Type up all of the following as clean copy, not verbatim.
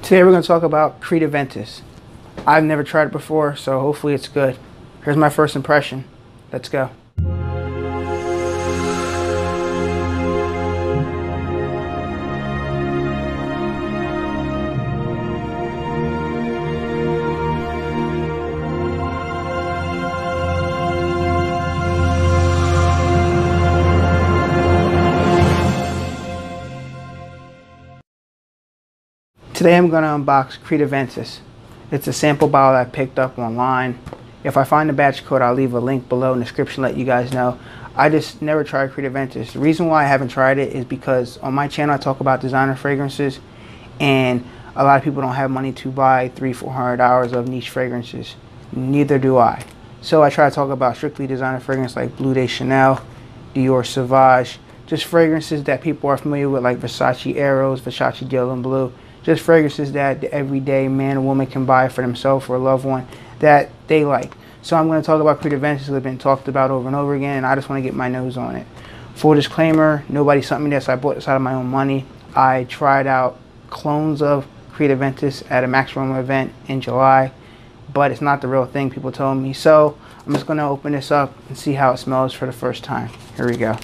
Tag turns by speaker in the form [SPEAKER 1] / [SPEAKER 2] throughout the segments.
[SPEAKER 1] Today we're going to talk about Creed Aventus. I've never tried it before, so hopefully it's good. Here's my first impression. Let's go. Today I'm going to unbox Creed Aventus. It's a sample bottle I picked up online. If I find the batch code, I'll leave a link below in the description to let you guys know. I just never tried Creed Aventus. The reason why I haven't tried it is because on my channel I talk about designer fragrances, and a lot of people don't have money to buy $300–400 of niche fragrances. Neither do I. So I try to talk about strictly designer fragrances like Bleu de Chanel, Dior Sauvage, just fragrances that people are familiar with like Versace Eros, Versace Dylan Blue. Just fragrances that the everyday man or woman can buy for themselves or a loved one that they like. So I'm going to talk about Creed Aventus that have been talked about over and over again, and I just want to get my nose on it. Full disclaimer, nobody sent me this. I bought this out of my own money. I tried out clones of Creed Aventus at a Max Roma event in July, but it's not the real thing, people told me. So I'm just going to open this up and see how it smells for the first time. Here we go.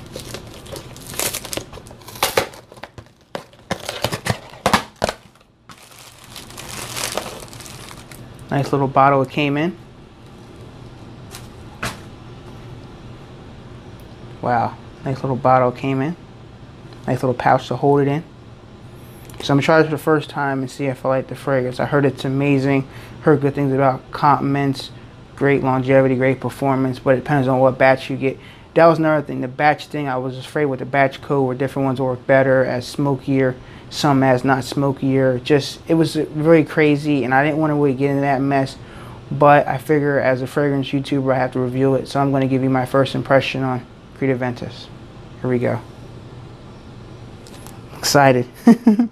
[SPEAKER 1] Nice little bottle it came in. Wow, nice little bottle it came in. Nice little pouch to hold it in. So I'm gonna try this for the first time and see if I like the fragrance. I heard it's amazing. Heard good things about compliments, great longevity, great performance, but it depends on what batch you get. That was another thing, the batch thing. I was afraid with the batch code where different ones work better, as smokier, some as not smokier. Just, it was very crazy, and I didn't want to really get into that mess. But I figure as a fragrance YouTuber, I have to review it. So I'm going to give you my first impression on Creed Aventus. Here we go. Excited. There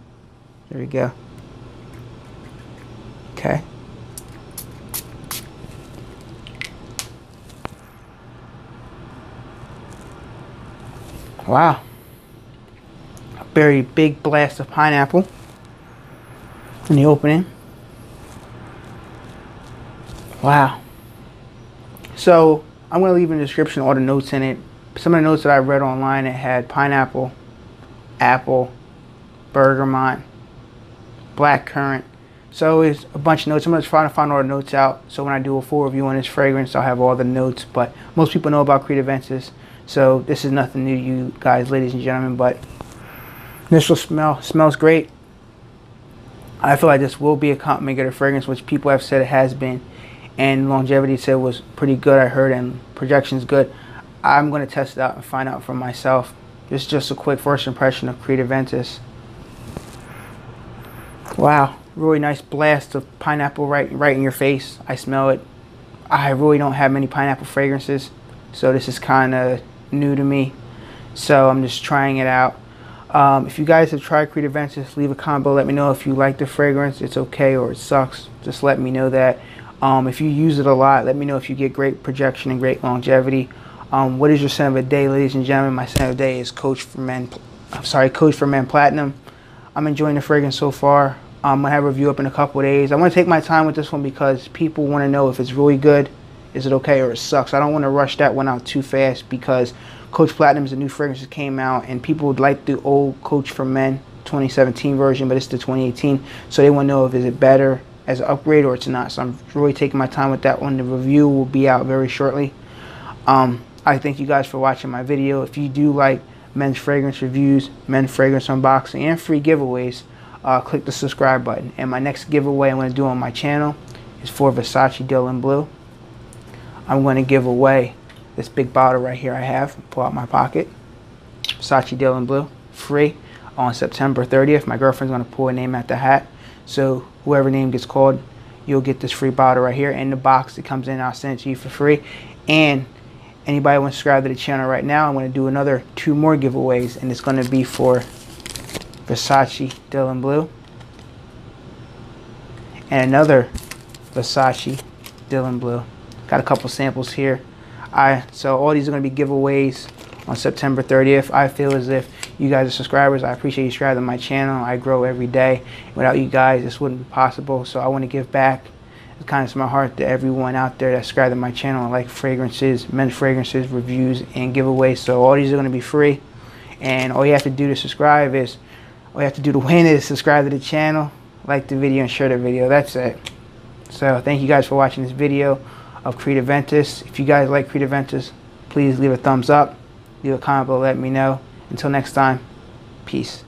[SPEAKER 1] we go. Okay. Wow. A very big blast of pineapple in the opening. Wow. So I'm going to leave in the description all the notes in it. Some of the notes that I read online, it had pineapple, apple, bergamot, blackcurrant. So it's a bunch of notes. I'm going to try to find all the notes out. So when I do a full review on this fragrance, I'll have all the notes. But most people know about Creed Aventus. So this is nothing new to you guys, ladies and gentlemen, but initial smell smells great. I feel like this will be a compliment getter fragrance, which people have said it has been, and longevity said was pretty good, I heard, and projection's good. I'm going to test it out and find out for myself. This is just a quick first impression of Creed Aventus. Wow, really nice blast of pineapple right in your face. I smell it. I really don't have many pineapple fragrances, so this is kind of new to me, so I'm just trying it out. If you guys have tried Creed Aventus, leave a comment below. Let me know if you like the fragrance, it's okay, or it sucks. Just let me know that. If you use it a lot, let me know if you get great projection and great longevity. What is your scent of the day, ladies and gentlemen? My scent of the day is Coach for Men Platinum. I'm enjoying the fragrance so far. I'm gonna have a review up in a couple of days. I want to take my time with this one because people want to know if it's really good, is it okay, or it sucks. I don't want to rush that one out too fast because Coach Platinum is a new fragrance that came out, and people would like the old Coach for Men 2017 version, but it's the 2018, so they want to know if is it better as an upgrade or it's not. So I'm really taking my time with that one. The review will be out very shortly. I thank you guys for watching my video. If you do like men's fragrance reviews, men's fragrance unboxing, and free giveaways, click the subscribe button. And my next giveaway I'm going to do on my channel is for Versace Dylan Blue. I'm going to give away this big bottle right here I have. Pull out my pocket. Versace Dylan Blue, free, on September 30th. My girlfriend's going to pull a name out the hat. So whoever name gets called, you'll get this free bottle right here. In the box that comes in, I'll send it to you for free. And anybody who wants to subscribe to the channel right now, I'm going to do another 2 more giveaways. And it's going to be for Versace Dylan Blue. And another Versace Dylan Blue. Got a couple samples here. So all these are going to be giveaways on September 30th. I feel as if You guys are subscribers. I appreciate you subscribing to my channel. I grow every day. Without you guys, this wouldn't be possible. So I want to give back the kindness of my heart to everyone out there that subscribe to my channel and like fragrances, men's fragrances, reviews, and giveaways. So all these are going to be free. And all you have to do to subscribe is, all you have to do to win is subscribe to the channel, like the video, and share the video. That's it. So thank you guys for watching this video of Creed Aventus. If you guys like Creed Aventus, please leave a thumbs up, leave a comment below, let me know. Until next time, peace.